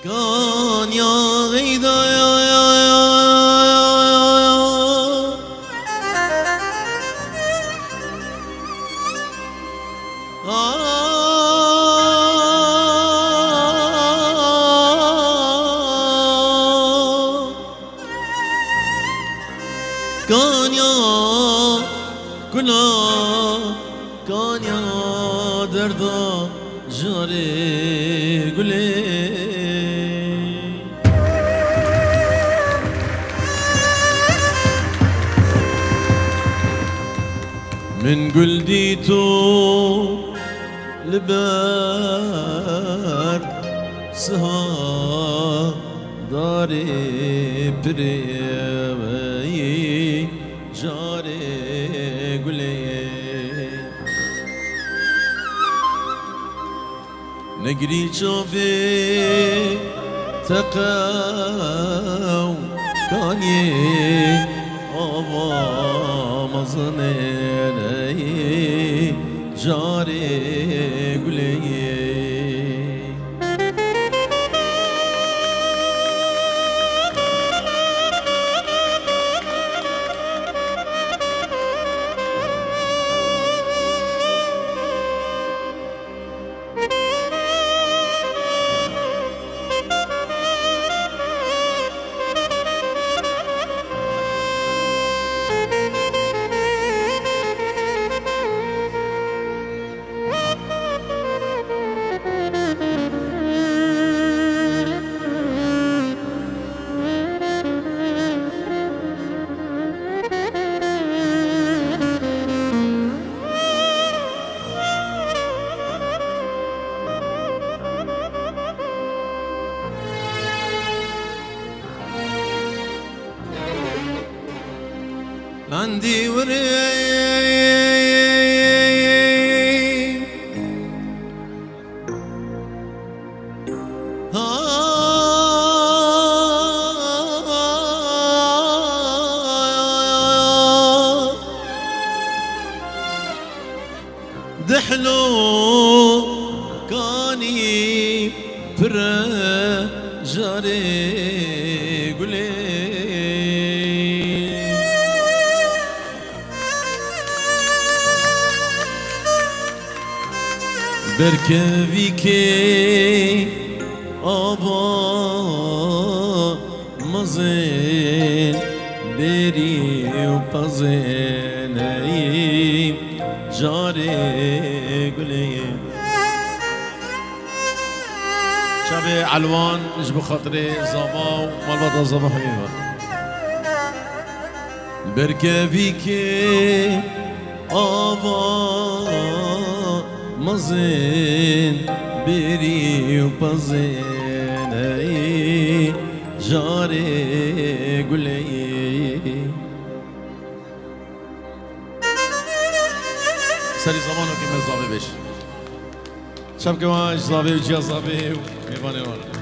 كان يا غيدا كان يا كنا كان يا دردا جاري قولي من قلديتو لبار سها داري بريوي جاري قولي نقري شوفي تقاو كاني آوا مزنيني جاري قولي عندي وري دحلو كاني جاري قولي بركبيكي آبا مزين بری و پزینی جاری گلی شب علوان ايش بخاطري زابا ومالبطة زابا حبيبة بركبيكي آبا مزين بری و پزینی جاری گلی سری زمانو که مزاوی بش شب که ما اجزاوی و جزاوی و میوانه وانه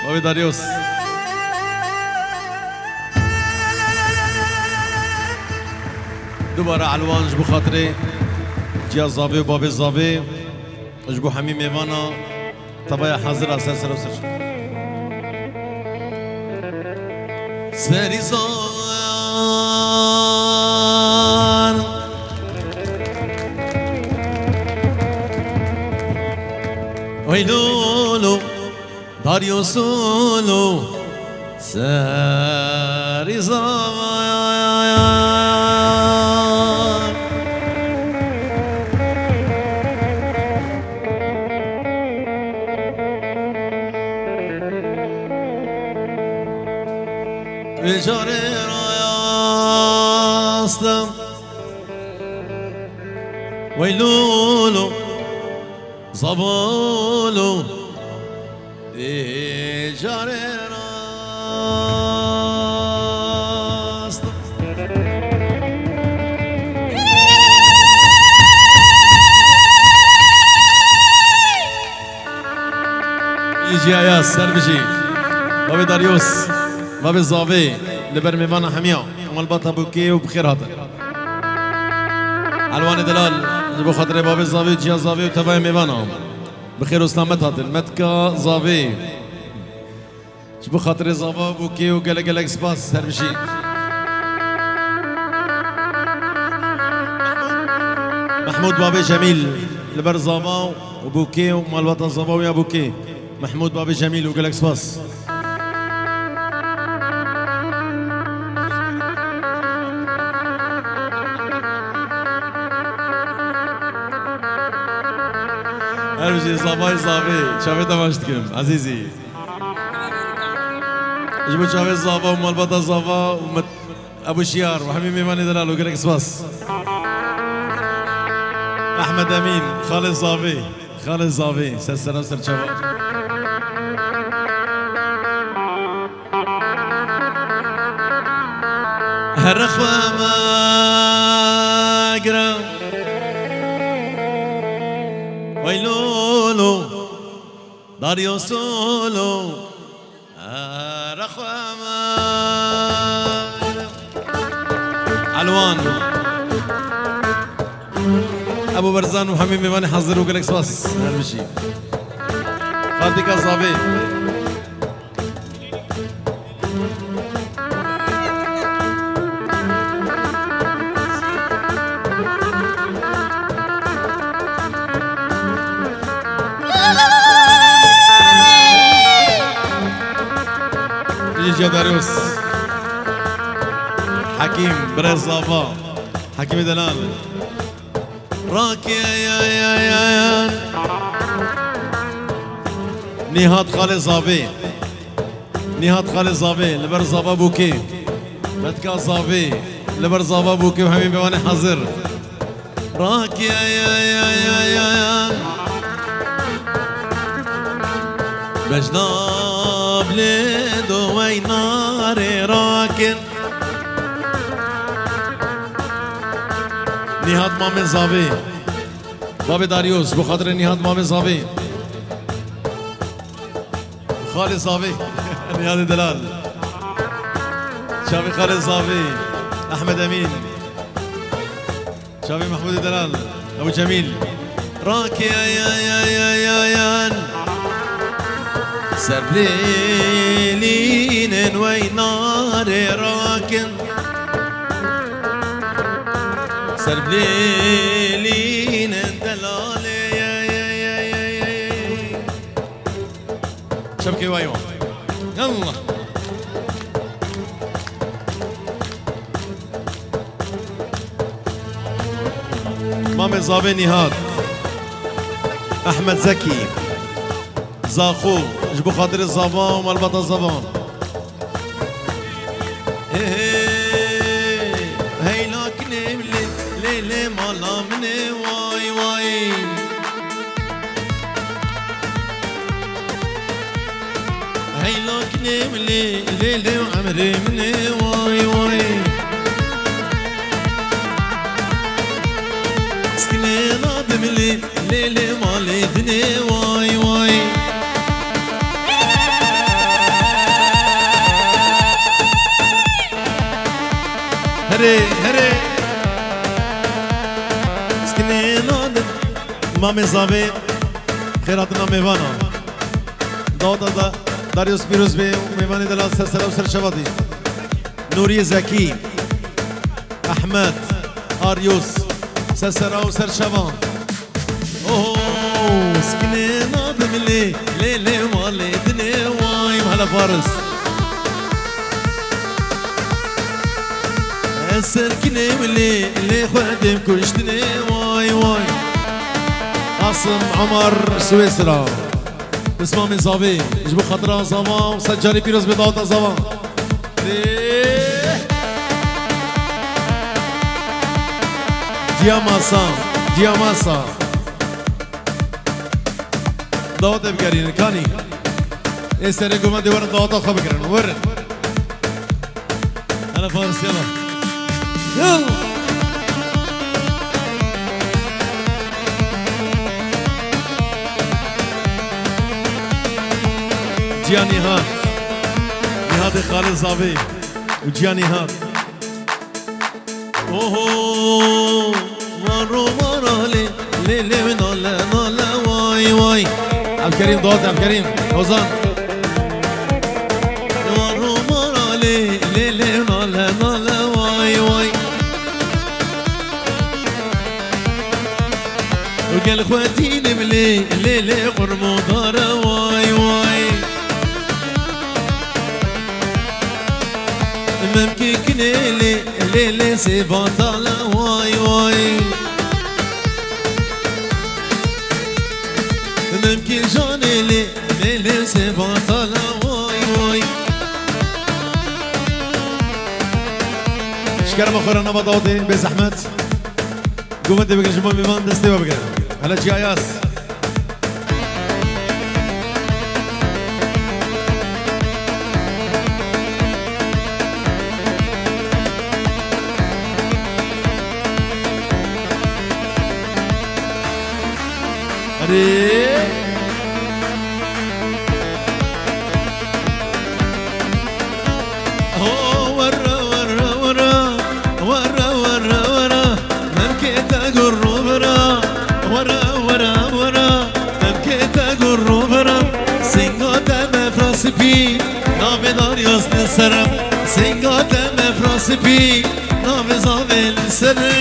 بابي داريوس دوباره علوان جبو خاطري جيا زاوي وبابي زاوي جبو حمي ميوانا طبعا حاضر اساس سر سري زان ويلولو داريو سولو ساري زمان بجاري راستم ويلولو زبولو جاري جي اياس سر بجي بابي داريوس بابي الزافي لبر ميفانا حميا مالباطا بوكي وبخير هاتر علوان دلال جبو خاطر بابي الزافي جي الزافي وتباي ميفانا بخير وسلامت هاتر متكا زافي جبو خاطر زافا بوكي وقلق قلق سباس سر بجي محمود بابي جميل لبر زافا وبوكي ومالباطا زافا ويا بوكي محمود بابي جميل وقلق سباس هرشي صافي صافي شافي تماشتكم عزيزي جبت شافي صافا ومالبطة صافا ابو شيار وحميمي ماني دلال وقلق سباس احمد امين خالد صافي خالد صافي سلسلة وسر شافا هرخوا ما قرام ويلولو داريو سولو رخوة علوان ابو برزان وحميم ميماني حضر وقلك سباس هالمشي خالتك صافي يجي داريوس حكيم بريز صافا حكيم دلال راكي يا نهاد خالد صافي نهاد خالد صافي لبر صافا بوكي بدكا صافي لبر صافا بوكي وحبيبي بيواني حاضر راكي يا بجناب لدو ويناري راكن نهاد مامي زافي بابي داريوس بخاطر نهاد مامي زافي خالد صافي نهاد دلال شافي خالد صافي احمد امين شافي محمود دلال ابو جميل راكي يا سرليلين وينار راكن سرليلين دلالي شبكي وايوه يلا مامي زابي نهاد احمد زكي زاخو جبو خاطر الزبان ومالبطة الزبان هي لكن ليلي مالا مني واي هي لكن ليلي وعمري مني واي سكني نادم ليلي مالي دني واي هري سكني نادم مامي زافي خيراتنا ميفانا دادا داريوس بيروز بي وميفاني دلال سلسلة وسر شبادي نوري زكي احمد اريوس سلسلة وسر شبان اوه سكني نادم ليلي مالي دني واي هلا فارس السركني اللي خدم كشتني واي عاصم عمر سويسرا اسمه من زافي جبو خطرة زافا وسجاري بيروز بضاوطة زافا دياماسا ضاوطة بقرين كاني استنى قوما دي ورن ضاوطة خو بقرين ورن أنا فارس يلا جياني هات نهاد خالد زاوي وجياني هات اوهو مرو مرالي ليلي ونالا نالا واي واي عبد الكريم ضغط عبد الكريم وزان مرو مرالي ليلي ونالا نالا واي واي وقال خواتي نملي ليلي قرمو دارا واي واي ممكن كنيلي ليلي سيباطالا واي واي ممكن جانيلي ليلي سيباطالا واي واي شكرا مخورا نبا ضوطي بزحمت قومت بقى جمال بيمان دستي وبقى هلا جاياس أري ورا ورا ورا ورا ورا ورا ممكن تقول ورا ورا ورا ورا ممكن تقول ورا سنگات مفراس بی نابدار یاست سرم سنگات مفراس بی نابزاول سرم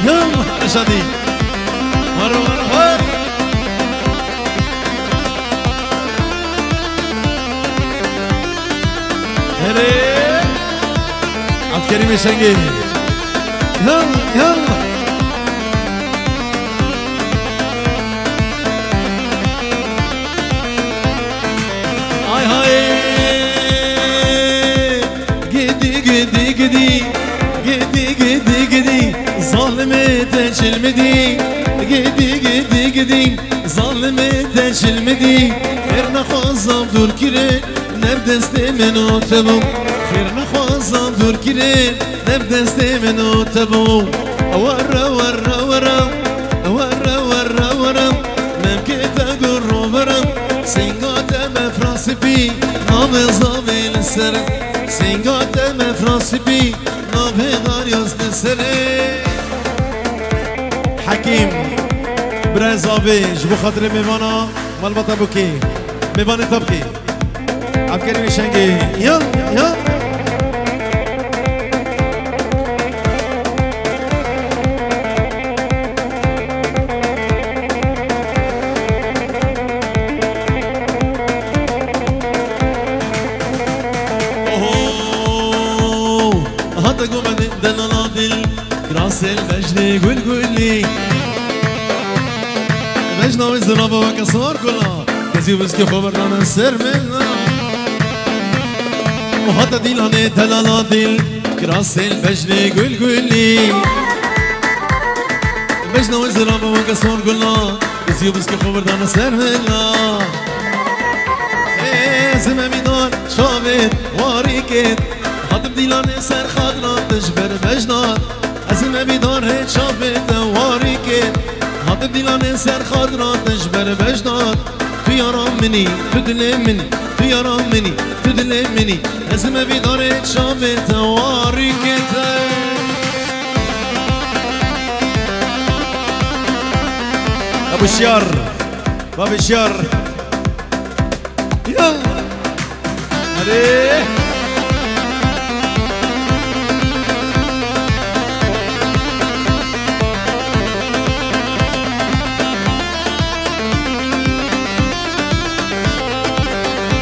يلا رشادي مرة مرة هلي عبد الكريم الشنقيني يلا يلا هاي هاي قدي قدي قدي قدي قدي قدي ظالمة تشلمدي قدي قدي قدي ظالمة تشلمدي خيرنا خوزم دور كري نبدست منو تبو خيرنا خوزم دور كري نبدست منو تبو ورا ورا ورا ورا ورا ورا ممكن تقول ورا سنگات مفراس بي نابزاوي السر سنگات مفراس بي نابغار ياست السر حكيم برازاوي جبو خاطر ميوانا مالبطا بوكي ميواني طبكي عبد الكريم الشنقي يلا يلا هذا قوم دلنا دل كراس المجد قول قولي مجنا وزرابة وكسوار كلها كزي بسكي خبرنا السر منا وهذا دلنا دلنا دل كراس المجد قول قولي مجنا وزرابة وكسوار كلها كزي بسكي خبرنا السر منا زمامي دار شابت واريكت خاطب ديلاني سر خاطرة تجبر بجنار أزمة بدار هيت شافت واريكت خاطب ديلاني سر خاطرة تجبر بجنار في يرام مني تدلم مني في يرام مني تدلم مني أزمة بدار هيت شافت واريكت أبو الشيار باب الشيار يلا عليه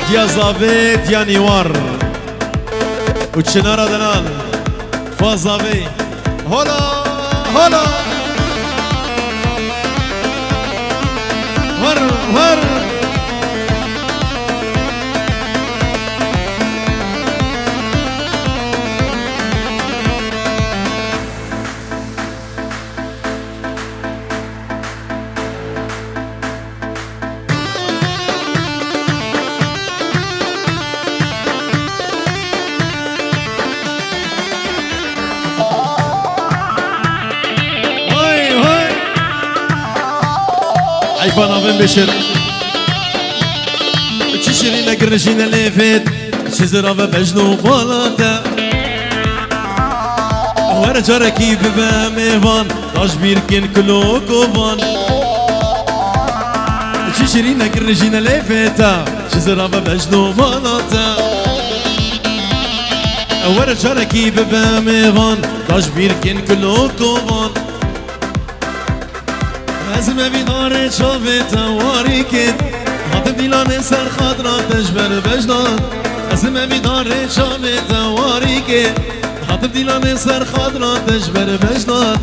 ديا زافي ديا نيوار وتشنارا دنان فازافي هولا هولا ور ور عيفان أبن بشر شيرين قرشين ليفت شزرا بجنو بالاتا ورجع كيف بميفان داش بيركن كلو كوفان شيرين قرشين ليفت شزرا بجنو بالاتا ورجع كيف بميفان داش بيركن كلو كوفان أزمة بدار شافت واريكت هاتم ديلان سر خاطرات تجبر بجنان أزمة بدار شافت واريكت هاتم ديلان سر خاطرات تجبر بجنان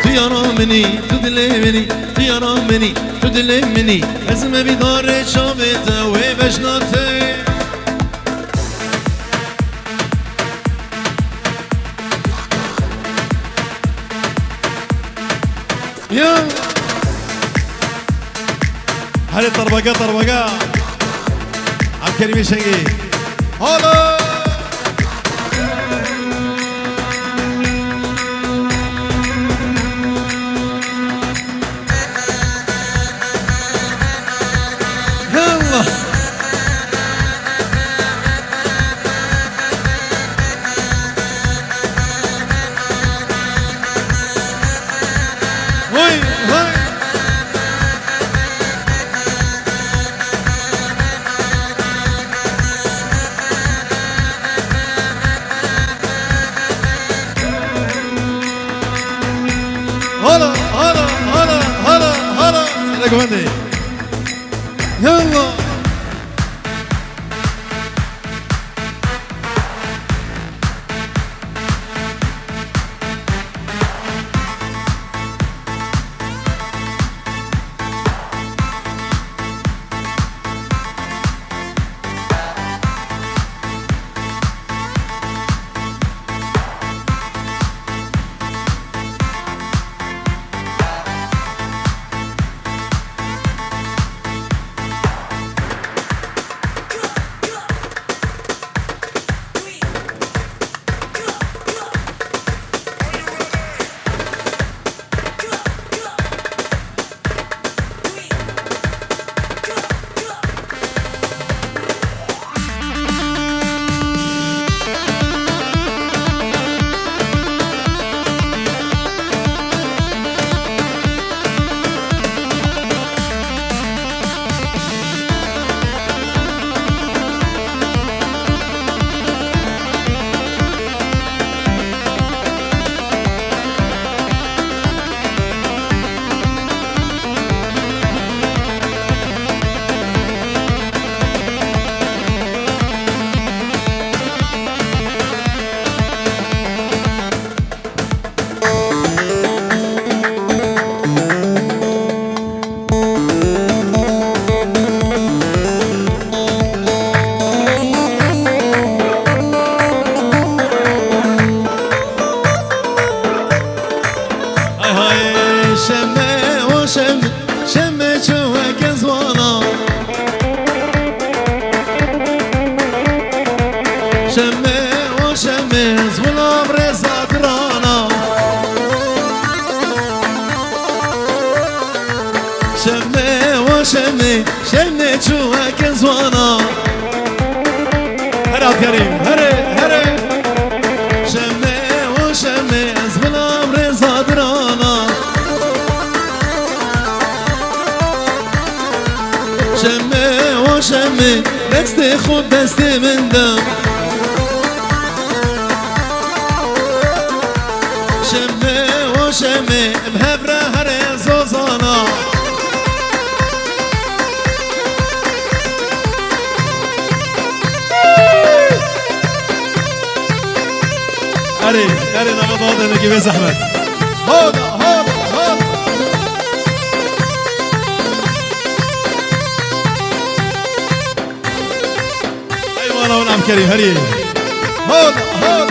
تو يارا مني تو دلي مني تو يارا مني تو دلي مني أزمة بدار شافت وبجنان يا هل طربقة عبد الكريم الشنقي هلا يلا وي وي هلا هلا هلا هلا هلا انا كمان يلا شمة شوك زوانا شمة وشمة زوانا برزا درانا شمة وشمة شمة شوك زوانا هلا كريم هلا هلا شمة وشمة زوانا برزا درانا شمه و شمه دست خود دست من دم شمه و شمه بهبره هر زوزانا اري نبض هذا نجيب زحمه هذا ايوه ونعم كريم هري هذا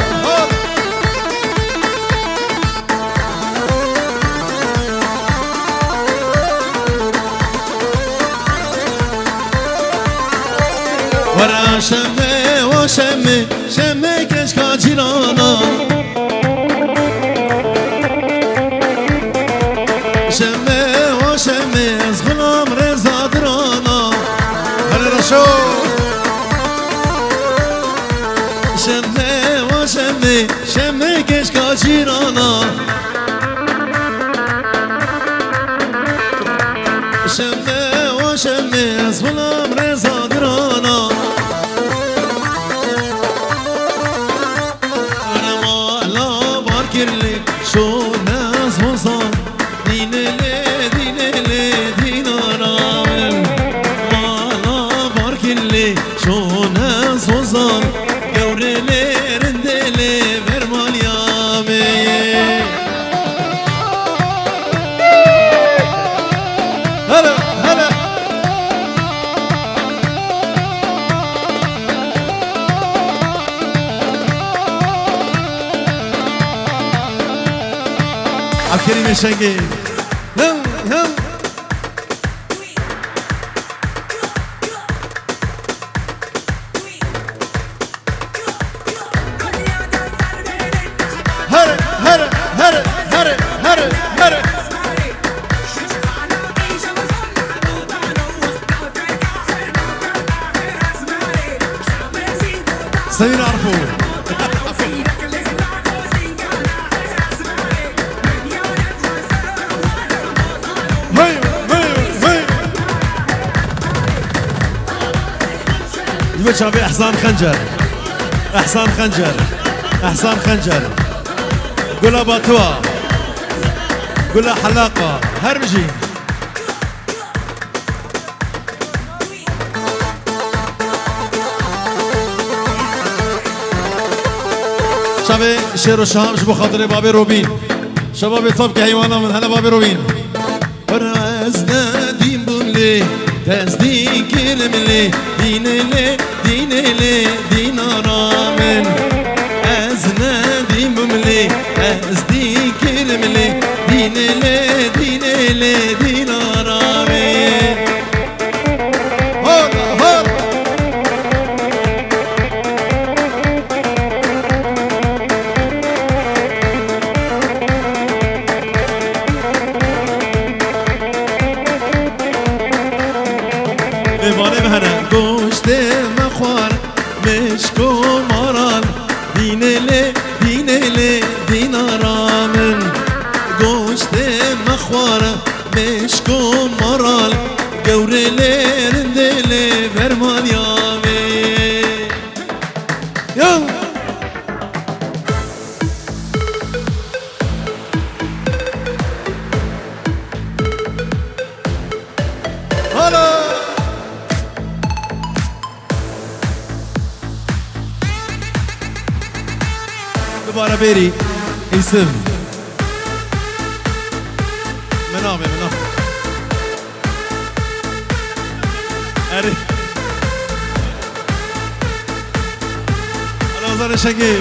ورا شمه وشمه شمه كشكا جيرانا شمه وشمه زغلام رزا درانا هري رشو شمه و شمه شمه کشکا جیرانا شمه و شمه از غلام رضا درانا رمالا بار کرلی شون از وزان دینله دینله دینارا مالا بار کرلی شون از وزان گورله رندله برمالیامه هلا هلا عبدالكريم الشنقي هم هم هلا هلا هلا هلا هلا هلا سمير عرفوه شابي احسان خنجر احسان خنجر احسان خنجر قولها باطوة قولها حلاقة هرمجي شابي شير الشهام شبو خاطري بابي روبين شبابي طبق حيوانا من هلا بابي روبين رازنا دين بولي تصديق الملي دينلي دينلي دينارا من أزنا دين بملي أصديق الملي دينلي دينلي دينارا من هولا هولا دیوانه مهنه گوشت مخوار مشکو مارال دینله دینله دینارا من گوشت مخوار مشکو مارال گورله رندله برمانیامه یا هلا دوباره بری اسم منامه اری الازار شنگی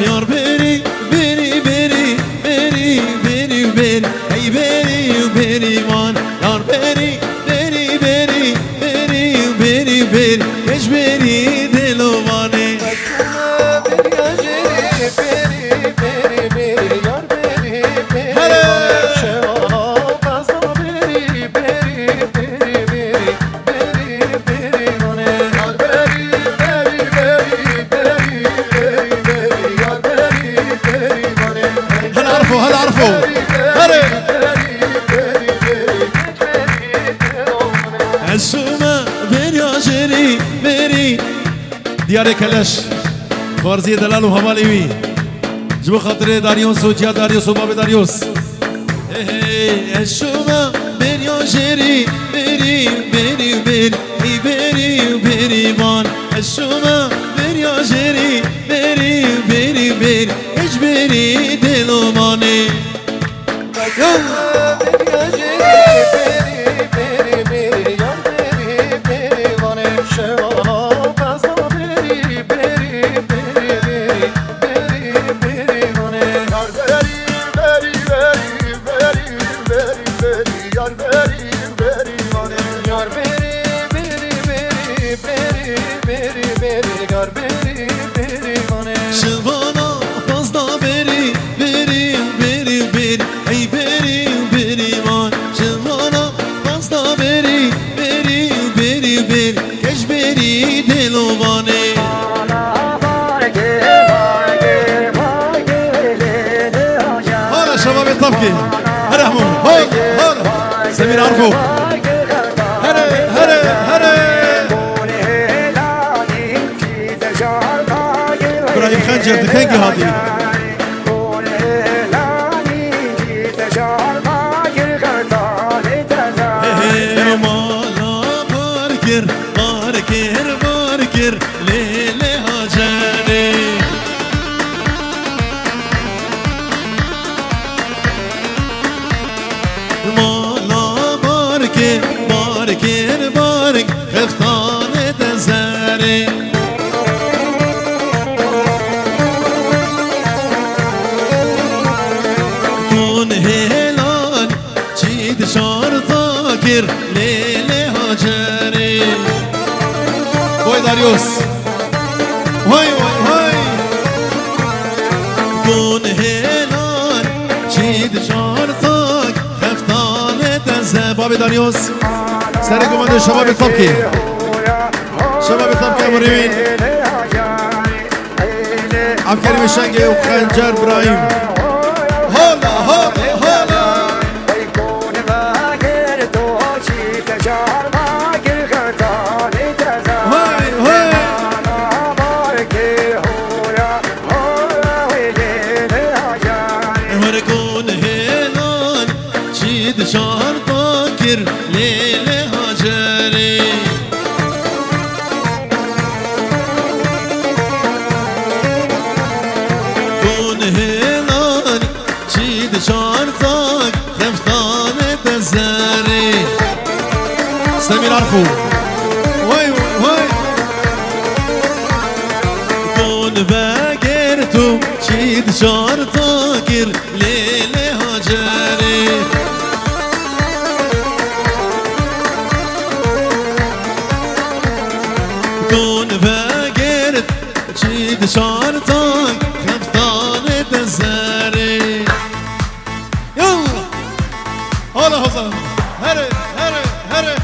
یار بری بری بری بری بری بری ای بری بری من یار بری بری بری بری بری بری کش بری دلو مانه هل عرفوا هري السومة بريا جري بري دياري كلاش فارزي دلال وهماليوي جبو خاطري داريوس وجيا داريوس وبابي داريوس السومة بريا جري بري بري بري بري بري مان السومة بريا جري بري بري بري اجبري دلو ماني بگار بری بری مانه شوانا فازدا بری بری بری بری ای بری بری مان شوانا فازدا بری بری بری بری کش بری دلوانه هلا شباب الطبقي هلا همون هلا سمير عرفو هلا هلا هلا ابراهيم خنجر دكانجي هادي مالا باركر باركر باركر ليلي هاجاني مالا باركر باركر بارك خفتان تزاري هلال چید شار تاکر لیله هاجری وای داریوس وای وای وای دون هلال چید شار تاک خفتان تزه بابی داریوس سر گمانده شباب طبقی شباب طبقی امروین عبدالکریم شنگی و خنجر ابراهیم هلا هلا هلا هاي هاي ورقون هلال شيد شهر طاكر ليلة هاجري كون هلال شيد شهر طاك خفتان تزاري سمير عرفو واي واي كون باقرتو شيد شهر طاكر ليلة هاجري كون باقرت شيد شهر طاك خفتان تزاري يلا هلا هلا هلا هلا هلا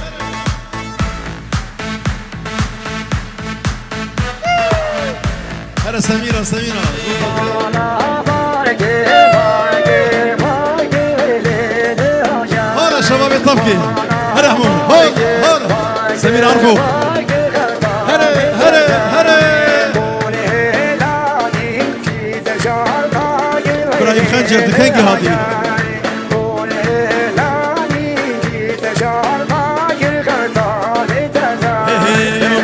هلا سميرة سميرة هلا شباب الطبقي هلا همون هلا سمير عرفو هلا هلا هلا ابراهيم خنجر دكانجي هادي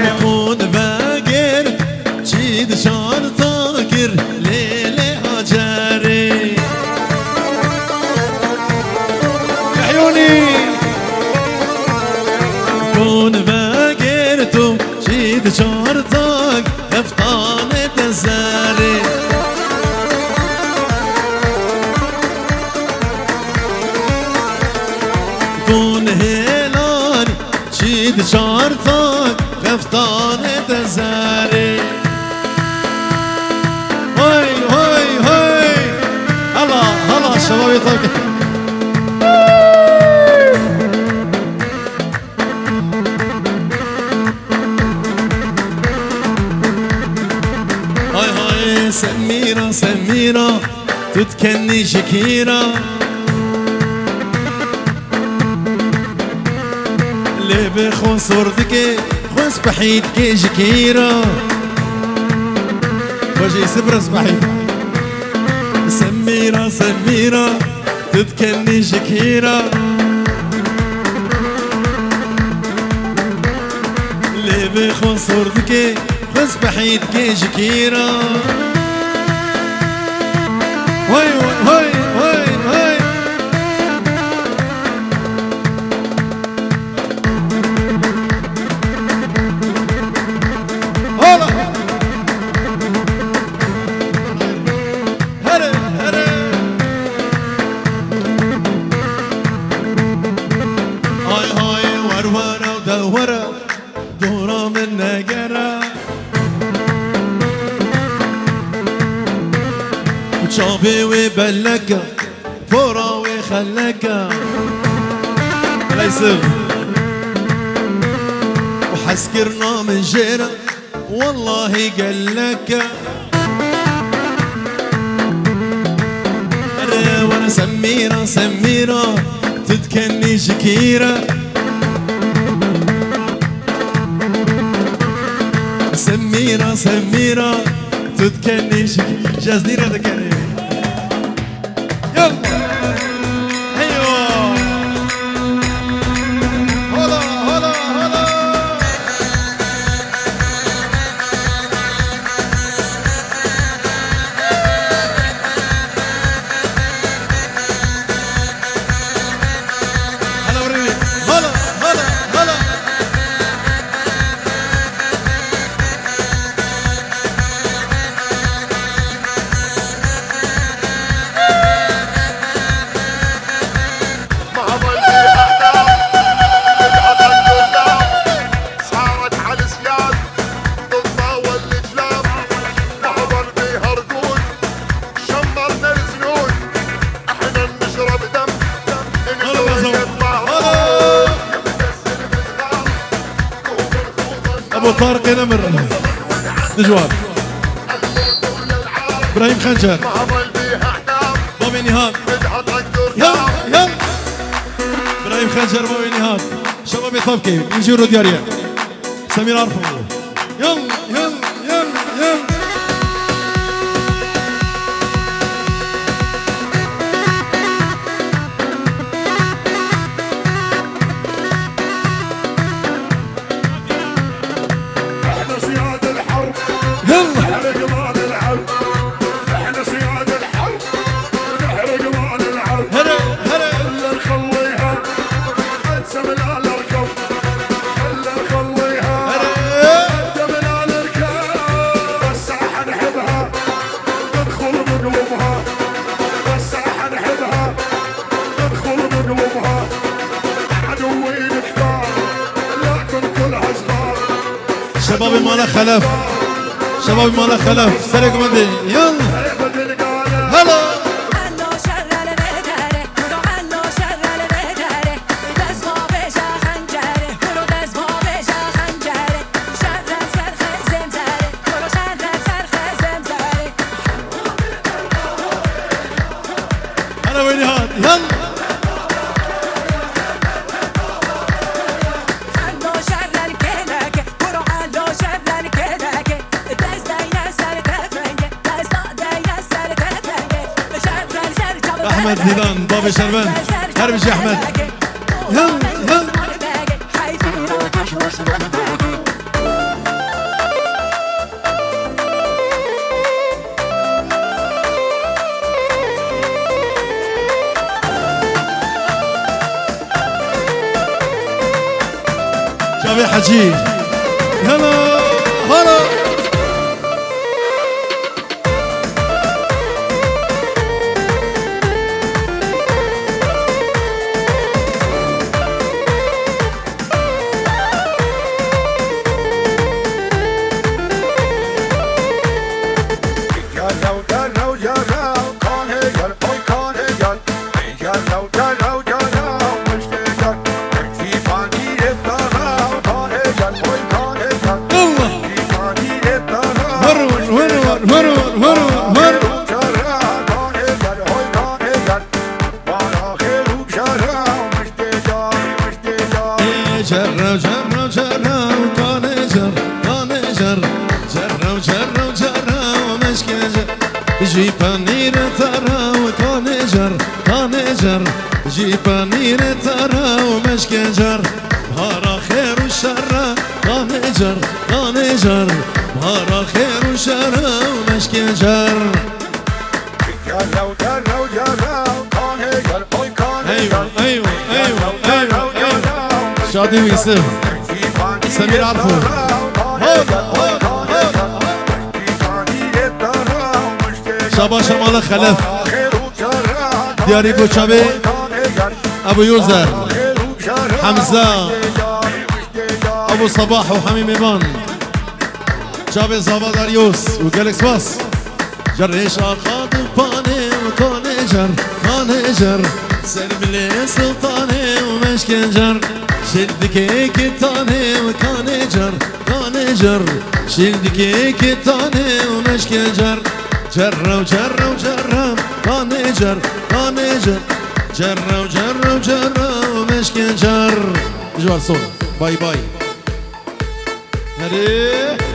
مكون باقر شيد شار طاكر ليلة هاجري عيوني كون باقرتو شيد شار طاك خفتان تزاري كون هلال شيد شار طاك خفتان تزاري هاي هاي هاي هلا هلا شباب يطلق هاي هاي سميرة سميرة تتكني شكيرة اللي بخون صورتك خنس بحيد كي شكيرة وجي سبرس بحيد سميرة سميرة تتكني شكيرة اللي بخون صورتك خنس بحيد كي شكيرة واي واي واي واي هلا هلا هلا هاي هاي ورورة ودورة دورة من نجرة شافي وبلكة فورا وخلكة لا يصير وحسكرنا من جيرة والله قالك وانا سميرة سميرة تتكني شكيرة سميرة سميرة تتكني شكيرة جازديرة تكني يلا ايوه هلا هلا هلا هلا وريني هلا هلا هلا ابو طارق نمر نجوان ابراهيم خنجر بابي نهاد يلا يلا ابراهيم خنجر بابي نهاد شباب طبكي يجوا دياريا سمير عرفو يلا يلا يلا يلا شبابي مالا خلف شبابي مالا خلف سلك مدي يلا هلا هلا ويني هاد يلا احمد زيدان بابي شربان هربش يا احمد يلا يلا شافي حجي هلا هلا جيبانير ترى وكانجر كانجر جيبانير ترى ومشكجر بهارا خير والشر كانجر كانجر بهارا خير والشر ومشكجر ايوه ايوه ايوه ايوه شادي ويوسف سمير عرفو شابا شمال خلف دياري بوشابي ابو يوزر حمزة ابو صباح وحميم ايمان شابي زابا داريوس وجالكس باس جرش آخاد پانه و کانجر کانجر سرملی سلطانه و مشکنجر شلدکی کتانه و کانجر کانجر شلدکی کتانه و مشکنجر جر و جر و جر کانجر کانجر جر و جر و جر و مشکنجر جوار صور باي باي هري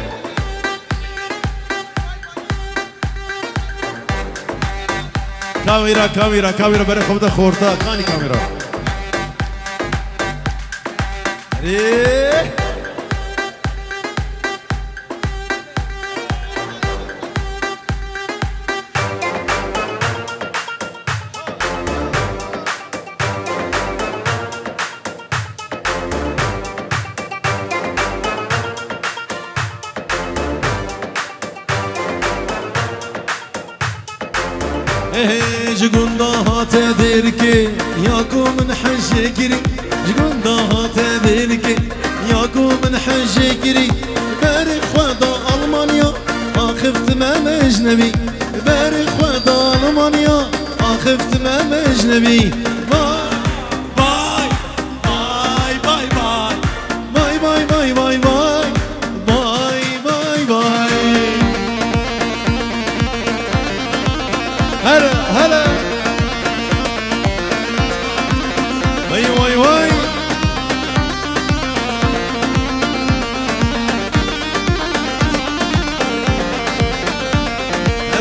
كاميرا كاميرا كاميرا بري خبطة خورتا كاني كاميرا هري جگوندا هات درکی یاکو من حج گری جگوندا هات درکی یاکو من حج گری بری خدا آلمانیا آخفت من اجنبی بری خدا آلمانیا آخفت من اجنبی باي باي باي باي باي باي باي باي باي باي باي باي هلا هلا واي واي واي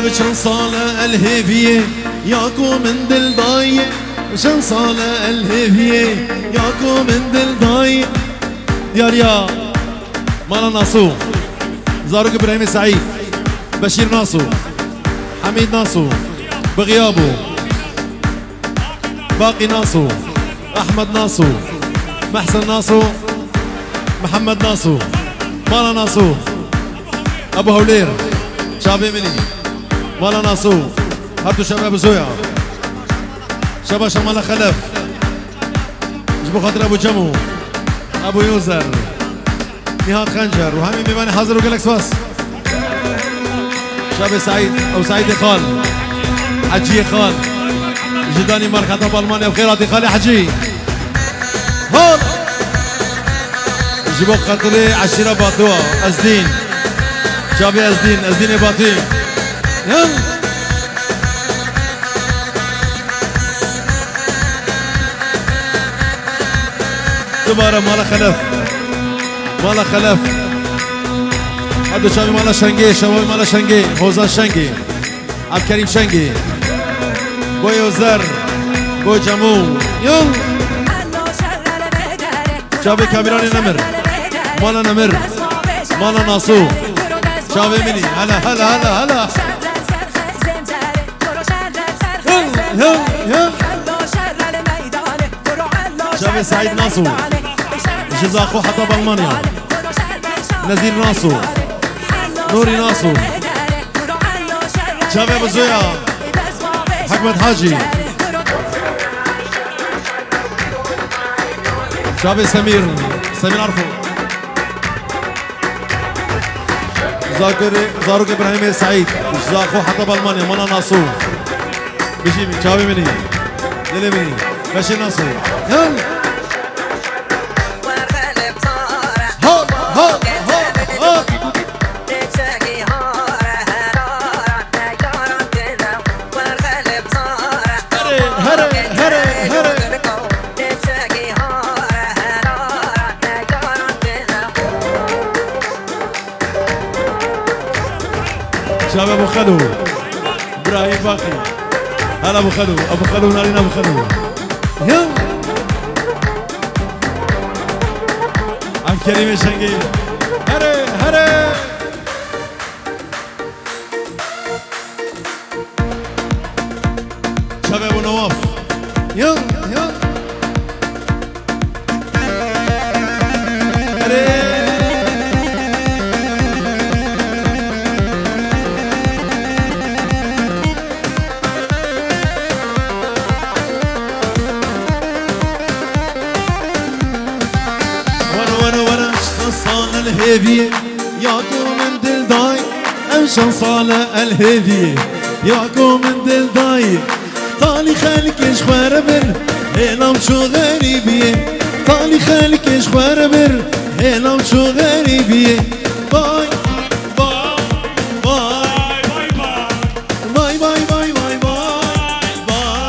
بشن صالة الهيفية ياكو من دل ضاية بشن صالة الهيفية ياكو من دل ضاية دياريا مالا ناصو زاروك إبراهيم سعيد بشير ناصو حميد ناصو بغيابه باقي ناصو احمد ناصو محسن ناصو محمد ناصو مالا ناصو ابو هولير شابي مني مالا ناصو هاتوا شباب زويا شباب شمال خلف جبو خاطر ابو جمو ابو يوزر نهاد خنجر وهمي بيباني حاضر وقالك سواس شاب سعيد او سعيد خال حجي خال جداني مركز بالمانيا بخيراتي خالي حجي هول جيبوا خاطري عشيرة باطوة ازدين شابي ازدين ازدين باطي يلا دبارة مالا خلف مالا خلف هذا شابي مالا شنقي شبابي مالا شنقي هوزا شنقي عبد الكريم شنقي بو يوزر بو جمو يلا شابي كاميراني نمر مالا نمر مالا ناصو شابي مني هلا هلا هلا هلا يلا يلا شابي سعيد ناصو جزاخو حتى بالمانيا نزير ناصو نوري ناصو شابي ابو زويا حكمت حاجي شابي سمير عرفو زاروك ابراهيم سعيد جزاخو حتى بالمانيا مانا ناصو بيجي من شابي مني دلي مني ماشي ناصو يلا شباب ابو خلو ابراهيم باقي هلا ابو خلو نارين ابو خلو يلا عبد الكريم الشنقي هري هري شباب ابو نواف يلا يلا هري الهيفية ياكو من دل داي ام شان صالة الهدية ياكو من دل داي طالي خالك خوار بر هلام شو غريبية طالي خالك خوار بر هلام شو غريبية باي باي باي باي باي باي باي باي باي باي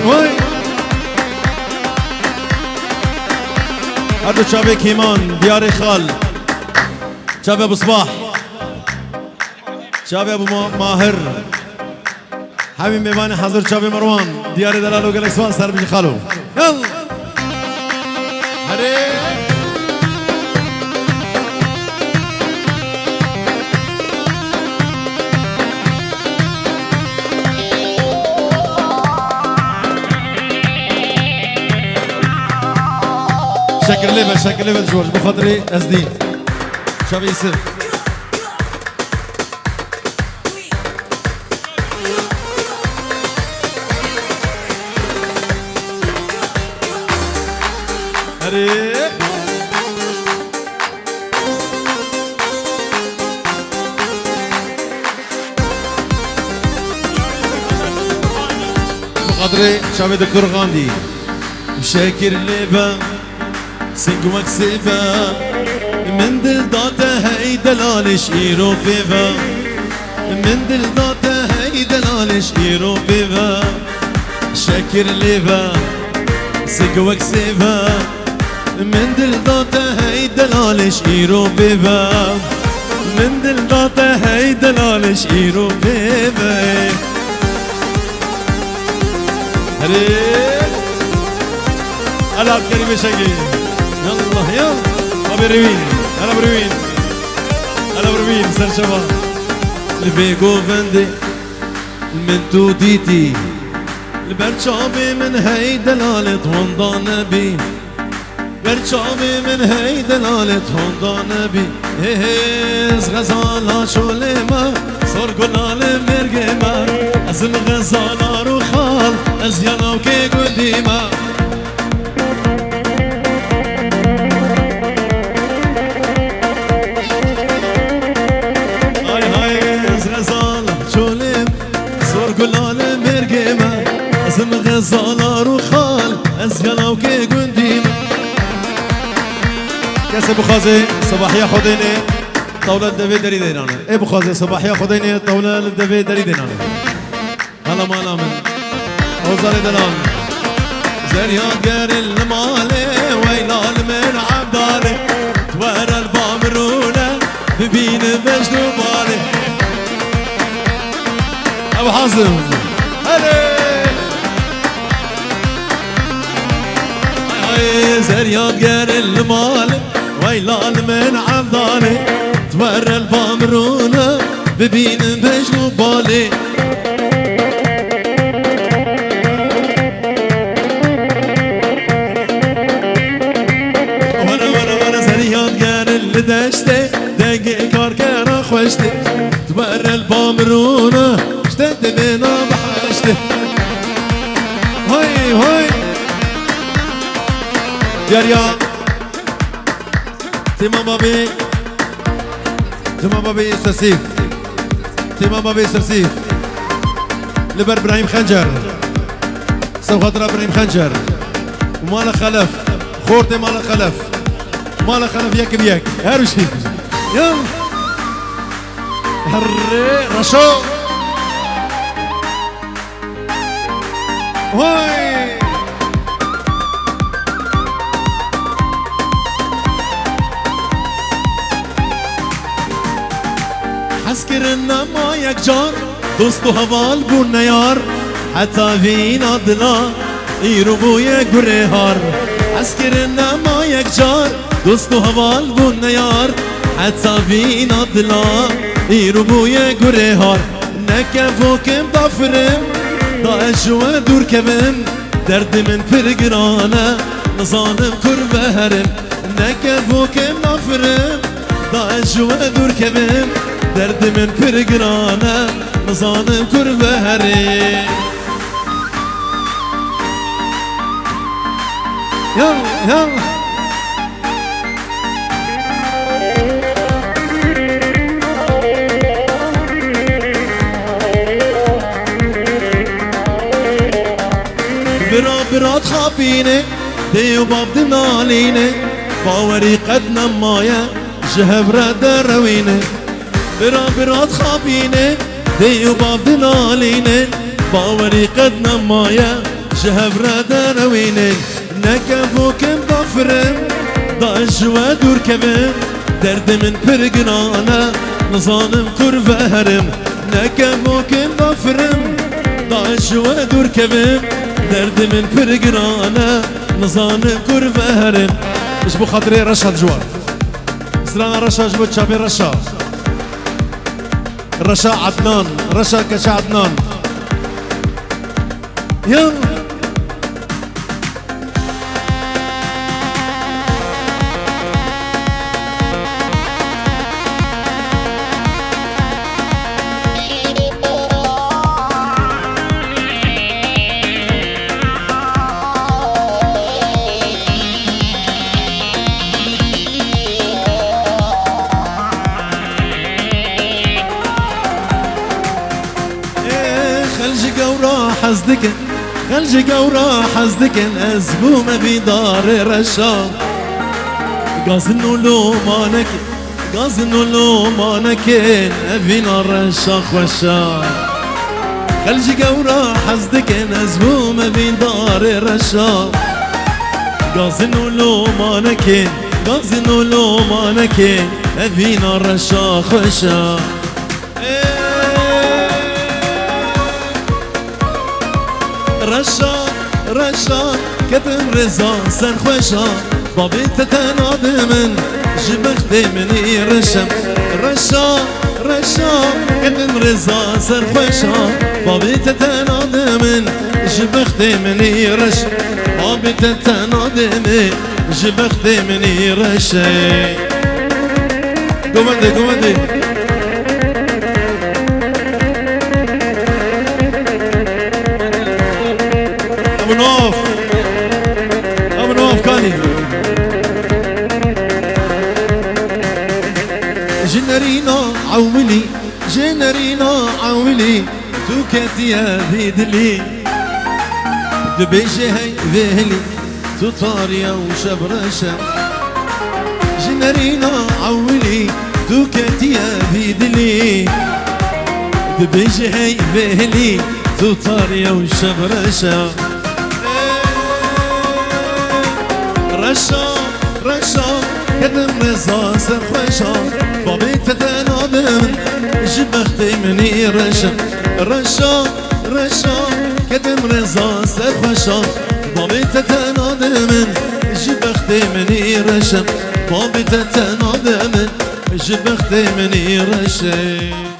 وای هردو چاوه کیمان دیار خال چاوه ابو صباح چاوه ابو ماهر همین میوان حضور چاوه مروان دیار دلال و گلکسوان سر بجی خالو یل هره شكل ليفل جورج بخاطري أزدين شابي يسف هري بخاطري شابي دكتور غاندي بشاكر ليفل سنگ مكسبة من دل داته هاي دلالش ايرو بيفا من دل داته هاي دلالش ايرو بيفا شاكر ليفا سنگ مكسبة من دل داته هاي دلالش ايرو بيفا من دل داته هاي دلالش ايرو بيفا هري ألعب كريمة شاكر يلا يلا ابي روين انا بروين انا بروين سر شباب البيجو فندي من توديتي البرشامي من هاي دلالة هوندا نبي برشامي من هاي دلالة هوندا نبي هيز غزالة شوليما صور قلال مرقيما از الغزالة روخال از يناوكي قديما گلال مرگمه ازم غزالا رو خال از یلاو که گندیم کسی بخوازه صباحی خودینه طاوله دوی دری دینانه ای بخوازه صباحی خودینه طاوله دوی دری دینانه هلا مالا من اوزار دلان زریاد گر الماله ویلال من عبداله توار البامرونه ببین بجدو باله ابو حازم هلي هاي زرياد غير المال ويلال من عبدالي تور البامرونه ببين بجنو بالي وانا زرياد غير اللي دشتي دقي كاركنا خوشتي تور البامرونه اشتد بينا بحشته هاي هاي يا تمام بابي سرسيف تمام بابي سرسيف لبر ابراهيم خنجر سو خاطر ابراهيم خنجر ومالا خلف خورتي مالا خلف مالا خلف ياك بياك هرشي يلا هري رشو هاي حسكرنا ما يكجار دوستو هوال بونا يار حتى فينا ضلا يربو يقرهار حسكرنا ما يكجار دوستو هوال بونا يار حتى فينا ضلا يربو يقرهار نكفوكم ضفرم ضاش ودور كبم درد من فرقرانه نظالم كربه هرم نكفوكم ضفرم ضاش ودور كبم درد من فرقرانه نظالم كربه هرم يلا يلا برا تخافيني دي وباب دناليني باوري قد نمايا جهبرة درويني برا تخافيني دي وباب دناليني باوري قد نمايا جهبرة درويني نكفوك بفرم ضاج ودور كبم درد من برقنانا نظانم كرفة هرم نكفوك بفرم ضاج ودور كبم درد من فرقرانا نظام كرفة هرم مش بو خاطري رشا جوار سلانا رشا جبت شابي رشا رشا عدنان رشا كشا عدنان يلا حزدكن خلج قورا حزدكن أزبو ما في دار رشا قازنو لو مانك قازنو لو مانكن أفينا رشا خوشا خلج قورا حزدكن أزبو ما في دار رشا قازنو لو مانكن قازنو لو مانكن أفينا رشا خوشا رشا كتم رزا سن خوشا بابي تتناد من جبخت مني رشم رشا كتم رزا سن خوشا بابي تتناد من جبخت مني رشم بابي تتناد من جبخت مني رشم قومدي أبو نوف كاني جنرينا عولي تو كاتيا ذيدلي دبيجي هاي ذهلي تو طاريا وشبرشا جنرينا عولي تو كاتيا ذيدلي دبيجي هاي ذهلي تو طاريا وشبرشا رشا كدم رزا سر خوشا بابي تتنادم جبختي مني رشا كدم رزا سر خوشا بابي تتنادم جبختي مني رشا بابي تتنادم جبختي مني رشا